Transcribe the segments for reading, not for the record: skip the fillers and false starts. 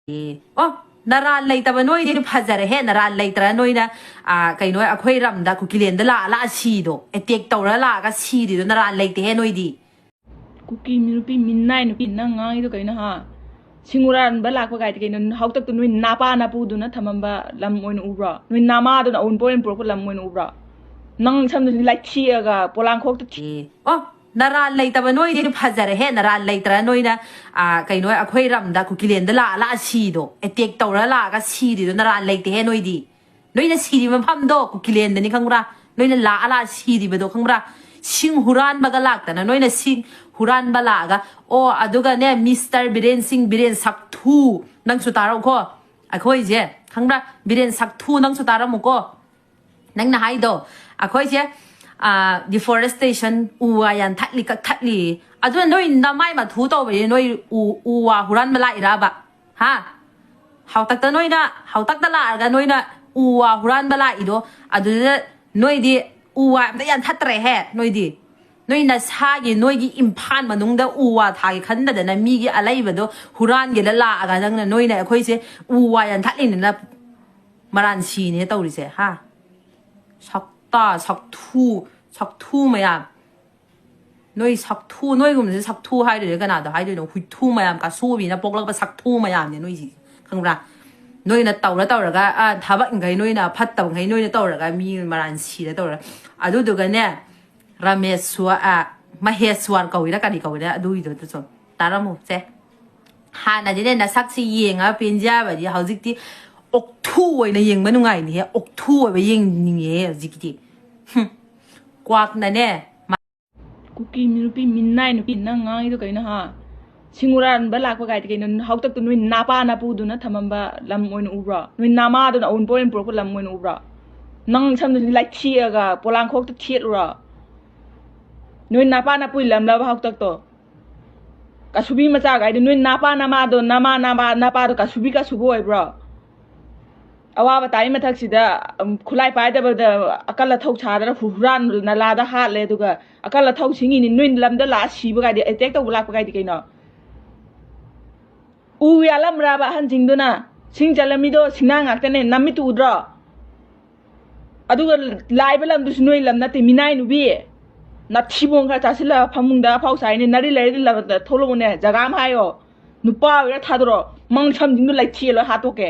อ๋อนารานเลยแต่ว่าน้อยที่พัฒน์เห็นนารานเลยแต่น้อยนะใครน้อยคุยรำดักคุกิเลนเดละชีโดเอติกตัวละก็ชีดิโดนารานเลยแต่เห็นน้อยดีคุกกี้มีนุปีมินไนนุปีนั่งง่ายตัวกันนะฮะสิงห์รันบัลลักว่าไงที่กันเขาตักตัวนุ้ยนาปานาปูดูนะทำมันบ่ลำมวยนูบระนุ้ยนามาดูนะอุ่นโปรนโปรก็ลำมวยนูบระนั่งทำตัวนี้ไล่เชียร์กับโปลังโคกตัวอ๋อนารานเลยแต่ว่าน้อยที่พัฒน์เห็นนารานเลยแต่น้อยนะใครน้อยคุยรำดักคุกิเลนเดละชีโดเอติกตัวละก็ชีดิโดนารานเลยแต่เห็นน้อยดีน้อยนะชีดิมันพัมโดคุกิเลนเดนี่ข้างบนน้อยนะละชีดิไปดูข้างบนชิงฮุรันบักลักแต่นะน้อยนะชิงฮุรันบัลลักโอ้อดูกันเนี่ยมิสเตอร์บิเรนซิงบิเรนสักทูนั่งสุตาเราก็คุยเจ้ข้างบนบิเรนสักทูนั่งสุตาเรามุก็นั่งน่าให้ดูคุยเจ้deforestation อูวายันทัดลีกับทัดลีดูน้อยน้ำไม่มาทูโตไปน้อยอูวาฮุรันบัลลักอีราบะฮะเขาตักแต่น้อยนะเขาตักแต่ละกันน้อยนะอูวาฮุรันบัลลักอีโดดูน้อยดีอูวาแต่ยันทัดเตะแห่น้อยดีน้อยน่ะชากีน้อยกีอิมพันมานุ่งเดอูวาทายขันเดนะมีกีอะไรแบบดูฮุรันกีละกันจังนะน้อยนะคุยเสียอูวายันทัดลีนี่นะมารันชีเนี่ยตัวดิเสียฮะชักตาชักทูมายังน้อยชักทูน้อยก็มันจะชักทูให้เดี๋ยวกันนะเดี๋ยวให้เดี๋ยวคุยทูมายังกับสู้บีนะปกแล้วก็ชักทูมายังเนี่ยน้อยสิข้างบนน้อยน่ะเต่าแล้วก็ถ้าว่าไงน้อยน่ะพัดเต่าไงน้อยน่ะเต่าแล้วก็มีมารันชีแล้วเต่าแล้วดูกันเนี่ยราเมสวัวมาเฮสวนเกาหลีแล้วกันดีเกาหลีดูอีกตัวส่วนตาละมุเจ้ฮานาเดเนี่ยนะสักซีเองเป็นจ้าแบบที่เขาจิกที่อกทู่ไว้ในยังไม่นุ่งไงเนี่ยอกทู่ไว้ไปยังนี่จิกที่กวากนั่นเนี่ยคุกกี้มีนุปีมินไนนุปีนั่งง่ายตัวกันนะฮะสิงห์รันบัลลักว่าไงที่กันเขาตักตัวนุ้ยนาปานาปูดูนะทำมันบ่ลำมวยนูบระนุ้ยนามาดูนะอุ่นโปรนโปรก็ลำมวยนูบระนั่งทำตัวนี้ไล่เชียร์กับโปลังโคกตัวเชียร์ระนุ้ยนาปานาปุยลำแล้วเขาตักตัวกสุบีมาจากไอ้นุ้ยนาปานามาดูนาปาดูกสุบีไอ้บระเอาว่าตายมาทักษิดาคุไลไปแต่แบบอาการละท้องชาแต่หูรันนาลาดาฮาเลยตัวก็อาการละท้องชิงอินนุ้ยลำเดลาชีบกันเดียเจ๊กตัวบุลักกันดีกันเนาะอูยาลำราบะฮันจิงดูนะชิงจะลำมิโดชิงนางอักแต่เนี่ยน้ำมิตูดรอดูก็ไล่ไปลำดูสนุยลำนั่นแต่มีนายนุบีนัดชิบงค่ะจ่าสิละพมุงดาพ้าใส่เนี่ยนาริเลยลำแต่ทโลมันเนี่ยจะกามให้อ๋อนุป้าเวลาทัดรอมังชมจิงดูไล่เชียร์แล้วหาตัวแก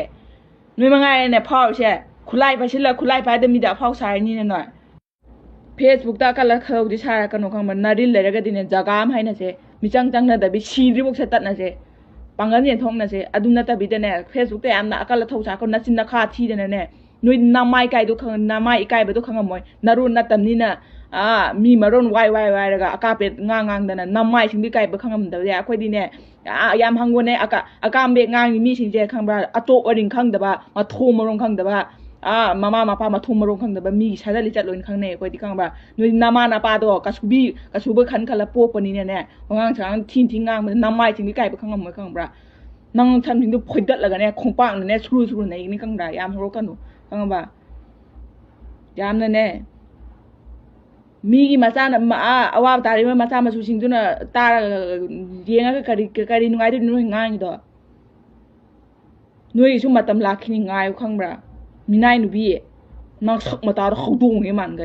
นุ้ยมังไงเนี่ยพ่อใช่คุไลไปชิละคุไลไปแต่มีดาพ้าใส่นี่หน่อยเพจบุกตากันละเขาดิชากันหนูข้างมันนาริเลยก็ดีเนี่ยจะกามให้นะเจ้มีจังนะแต่บิชีริบุกเสตัดนะเจ้ปังกันยันทงนะเจ้อดุนนัตบิดเนี่ยเฟซบุ๊กแต่อันนั้นก็ละท้องชาคนนัดสินนักข่าที่เนี่ยนุ้ยน้ำไม้ไก่ดูข้างน้ำไม้ไก่ไปดูข้างมวยนารุนนัตตันนี่นะมีมารุนไวแล้วก็อากาศเป็นงางแต่นั้นน้ำไม้ชิงดีไก่ไปข้างมันแต่เนี่ยค่อยดีเนี่ยยามหังวันเนี่ยอากาศเบงงางมีชิงเจข้างบ้านอโตอริงข้างแต่ว่ามาทุ่มมาลงข้างแต่ว่ามาพามาทุ่มมาลงข้างแต่ว่ามีใช้ได้ลิจัดลงข้างในค่อยดีข้างบ้านนุ้ยน้ำมันปาตัวกระสุบขันคาราโปปนี่เนี่ยงางช้างทิ้งงางมันน้ำไม้ชิงดีไก่ไปข้างมวยข้างบ้านนั่งทำถึงจะพอยดัดแล้วกันเนี่ยคงปังเนี่ยสู้ในนี่ข้างใดยามรู้กันหนูข้างบ้านยามนั่นเนี่ยมีกี่มาซ่านะเอาว่าตาริมาซ่ามาสู้ชิงตัวน่ะตาเรียงก็การีนุ่งไงตัวนุ่งง่ายนี่ตัวนุ่งชุ่มมาตำลักขี้ง่ายข้างบ้านมีนายนุบีนักสักมาตาเขาดุงให้มันไง